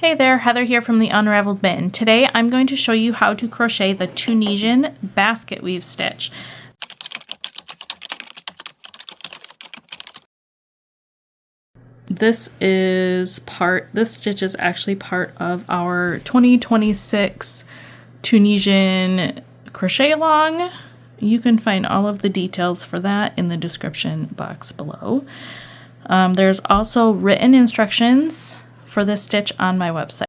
Hey there, Heather here from the Unraveled Mitten. Today I'm going to show you how to crochet the Tunisian Basketweave Stitch. This stitch is actually part of our 2026 Tunisian Crochet Along. You can find all of the details for that in the description box below. There's also written instructions for this stitch on my website.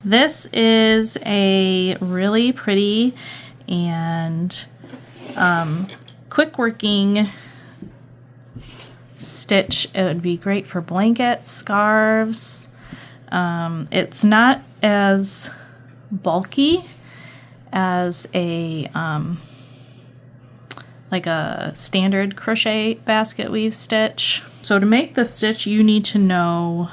This is a really pretty and quick working stitch. It would be great for blankets, scarves. It's not as bulky as a like a standard crochet basket weave stitch. So to make this stitch, you need to know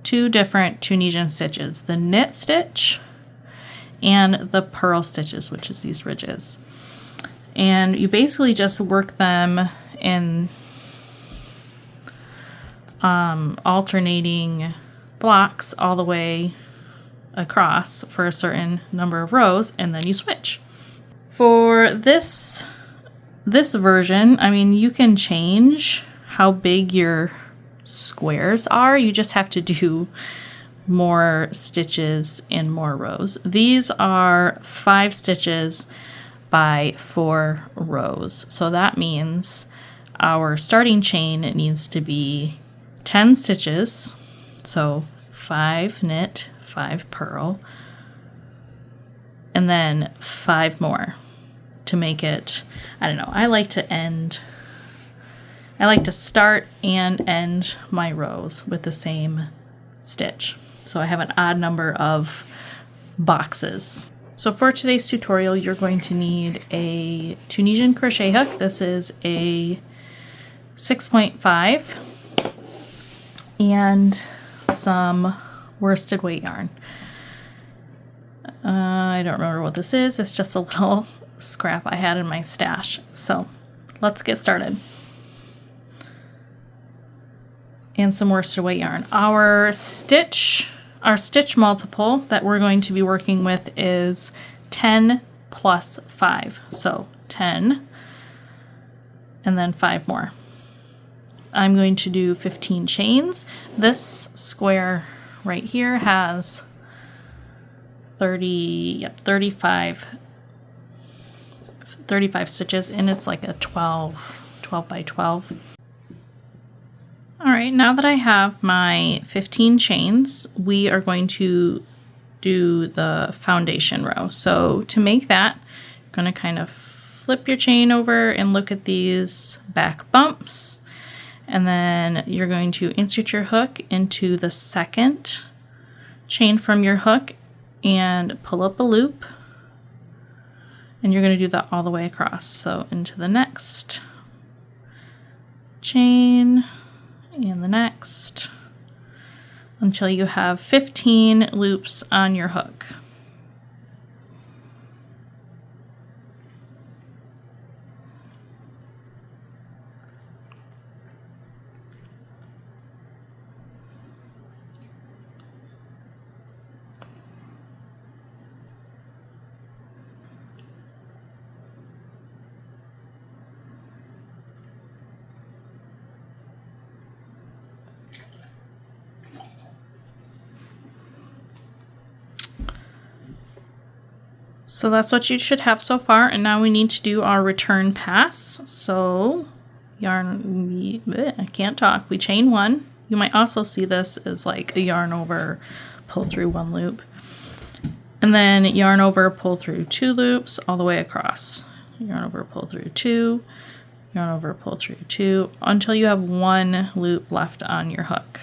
two different Tunisian stitches, the knit stitch and the purl stitches, which is these ridges. And you basically just work them in alternating blocks all the way across for a certain number of rows, and then you switch. For this version, I mean, you can change how big your squares are. You just have to do more stitches in more rows. These are 5 stitches by 4 rows. So that means our starting chain needs to be 10 stitches. So 5 knit, 5 purl, and then 5 more to make it, I don't know, I like to start and end my rows with the same stitch. So I have an odd number of boxes. So for today's tutorial, you're going to need a Tunisian crochet hook. This is a 6.5 and some worsted weight yarn. I don't remember what this is. It's just a little scrap I had in my stash. So let's get started. And some worsted weight yarn. Our stitch multiple that we're going to be working with is 10 plus 5. So 10 and then 5 more. I'm going to do 15 chains. This square right here has 35 stitches, and it's like a 12 by 12. All right, now that I have my 15 chains, we are going to do the foundation row. So to make that, you're going to kind of flip your chain over and look at these back bumps. And then you're going to insert your hook into the second chain from your hook and pull up a loop. And you're going to do that all the way across. So into the next chain and the next until you have 15 loops on your hook. So that's what you should have so far, and now we need to do our return pass. So I can't talk. We chain 1. You might also see this as like a yarn over, pull through 1 loop, and then yarn over, pull through 2 loops all the way across. Yarn over, pull through 2, yarn over, pull through 2 until you have 1 loop left on your hook.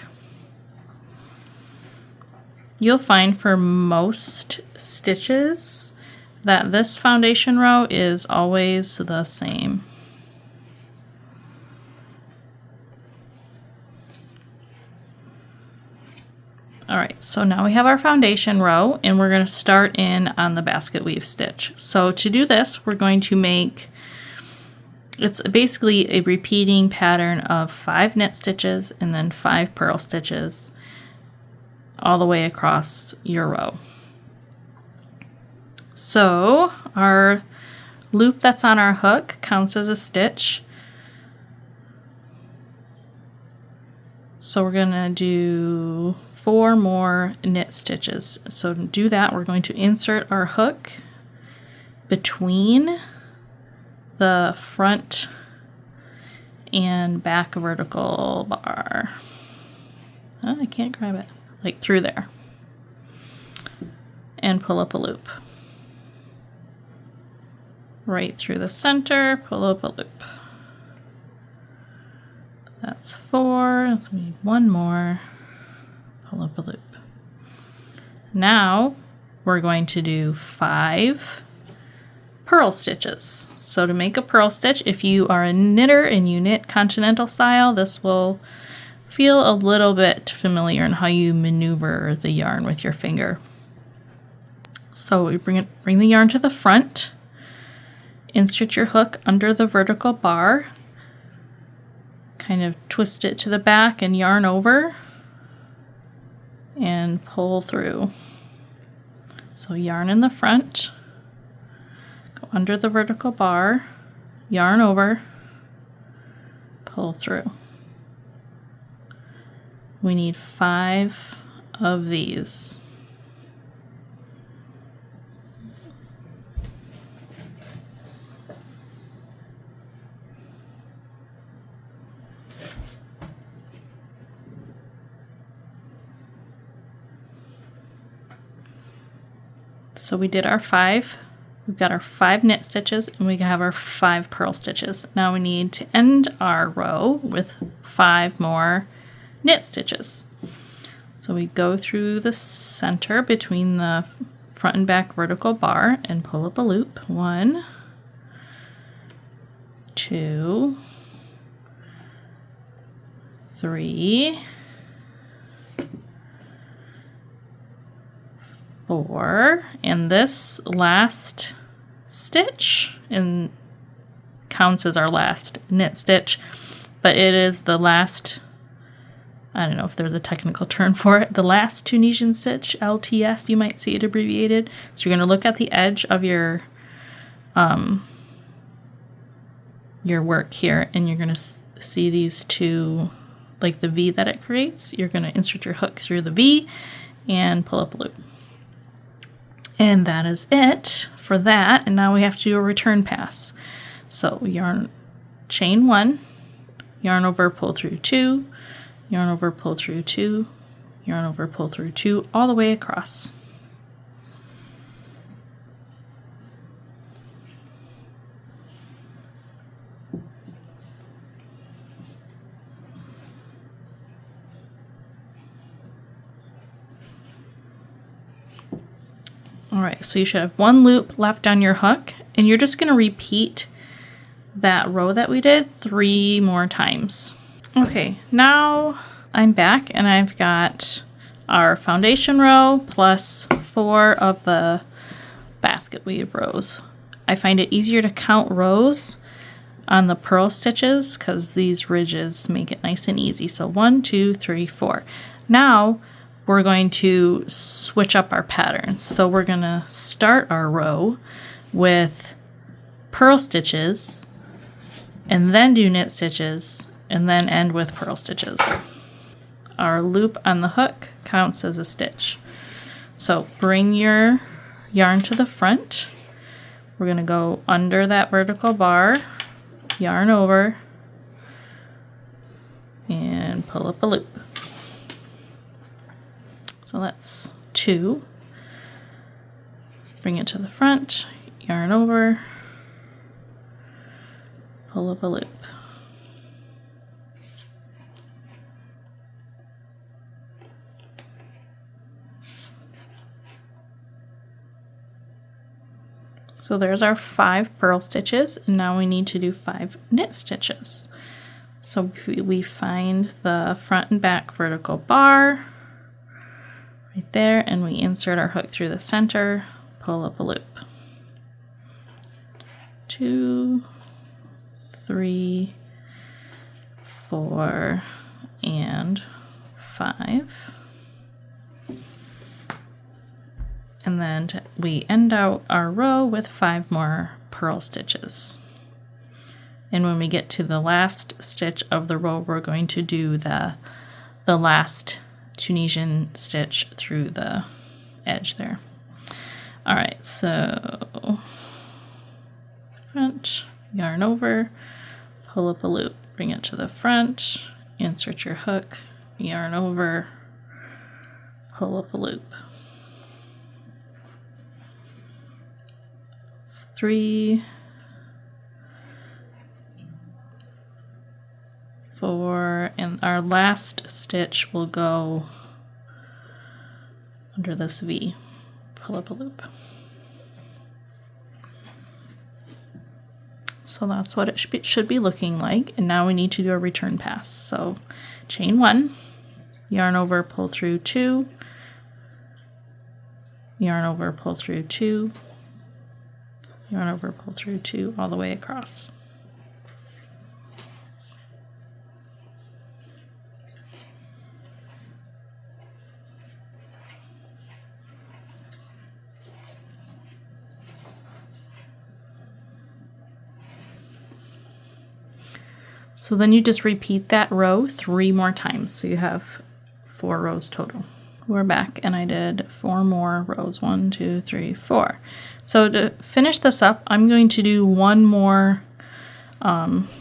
You'll find for most stitches that this foundation row is always the same. All right, so now we have our foundation row, and we're going to start in on the basket weave stitch. So to do this, we're going to make It's basically a repeating pattern of 5 knit stitches and then 5 purl stitches all the way across your row. So our loop that's on our hook counts as a stitch. So we're going to do 4 more knit stitches. So to do that, we're going to insert our hook between the front and back vertical bar. Oh, I can't grab it. Like through there. And pull up a loop. Right through the center, pull up a loop. That's 4. So we need 1 more. Pull up a loop. Now we're going to do 5 purl stitches. So to make a purl stitch, if you are a knitter and you knit continental style, this will feel a little bit familiar in how you maneuver the yarn with your finger. So we bring the yarn to the front, insert your hook under the vertical bar, kind of twist it to the back and yarn over, and pull through. So yarn in the front, go under the vertical bar, yarn over, pull through. We need 5 of these. So we did our 5. We've got our 5 knit stitches and we have our 5 purl stitches. Now we need to end our row with 5 more knit stitches. So we go through the center between the front and back vertical bar and pull up a loop. 1, 2, 3, 4, and this last stitch counts as our last knit stitch, but it is the last, I don't know if there's a technical term for it, the last Tunisian stitch, LTS, you might see it abbreviated. So you're going to look at the edge of your work here, and you're going to see these two, like the V that it creates. You're going to insert your hook through the V and pull up a loop. And that is it for that. And now we have to do a return pass. So yarn, chain 1, yarn over, pull through 2, yarn over, pull through 2, yarn over, pull through 2, all the way across. Alright, so you should have 1 loop left on your hook, and you're just going to repeat that row that we did 3 more times. Okay, now I'm back and I've got our foundation row plus 4 of the basket weave rows. I find it easier to count rows on the purl stitches because these ridges make it nice and easy. So 1, 2, 3, 4. Now we're going to switch up our patterns. So we're going to start our row with purl stitches and then do knit stitches and then end with purl stitches. Our loop on the hook counts as a stitch. So bring your yarn to the front. We're going to go under that vertical bar, yarn over, and pull up a loop. So that's 2. Bring it to the front, yarn over, pull up a loop. So there's our 5 purl stitches, and now we need to do 5 knit stitches. So we find the front and back vertical bar right there, and we insert our hook through the center, pull up a loop. 2, 3, 4, and 5. And then we end out our row with 5 more purl stitches. And when we get to the last stitch of the row, we're going to do the last Tunisian stitch through the edge there. All right, so front, yarn over, pull up a loop, bring it to the front, insert your hook, yarn over, pull up a loop. 3, 4, and our last stitch will go under this V. Pull up a loop. So that's what it should be looking like. And now we need to do a return pass. So chain 1, yarn over, pull through 2, yarn over, pull through 2, yarn over, pull through 2, all the way across. So then you just repeat that row 3 more times. So you have 4 rows total. We're back and I did 4 more rows. 1, 2, 3, 4. So to finish this up, I'm going to do one more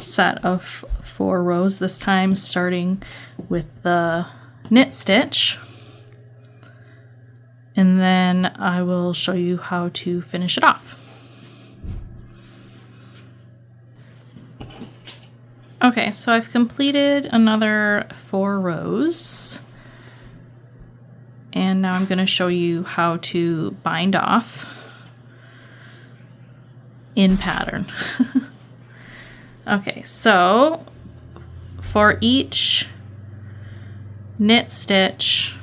set of 4 rows this time, starting with the knit stitch. And then I will show you how to finish it off. Okay, so I've completed another 4 rows. And now I'm going to show you how to bind off in pattern. Okay, so for each knit stitch,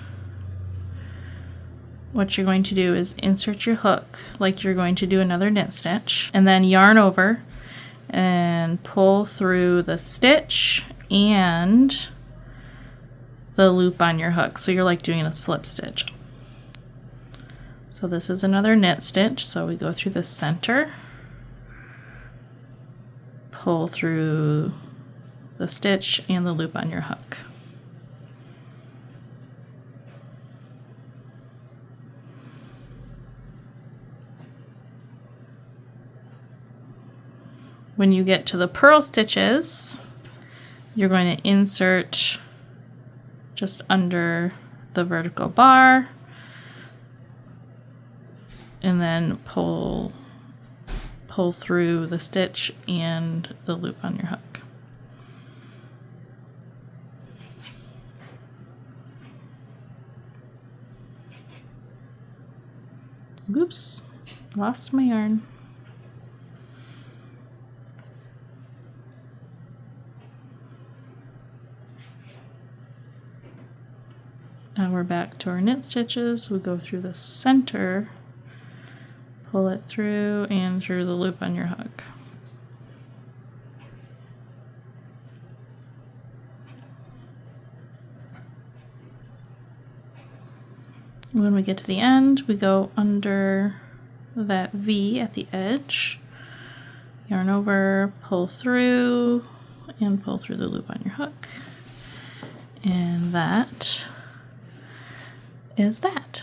what you're going to do is insert your hook like you're going to do another knit stitch, and then yarn over and pull through the stitch and the loop on your hook. So you're like doing a slip stitch. So this is another knit stitch. So we go through the center, pull through the stitch and the loop on your hook. When you get to the purl stitches, you're going to insert just under the vertical bar and then pull through the stitch and the loop on your hook. Oops, lost my yarn. Now we're back to our knit stitches. We go through the center, pull it through and through the loop on your hook. When we get to the end, we go under that V at the edge, yarn over, pull through, and pull through the loop on your hook. And that is that.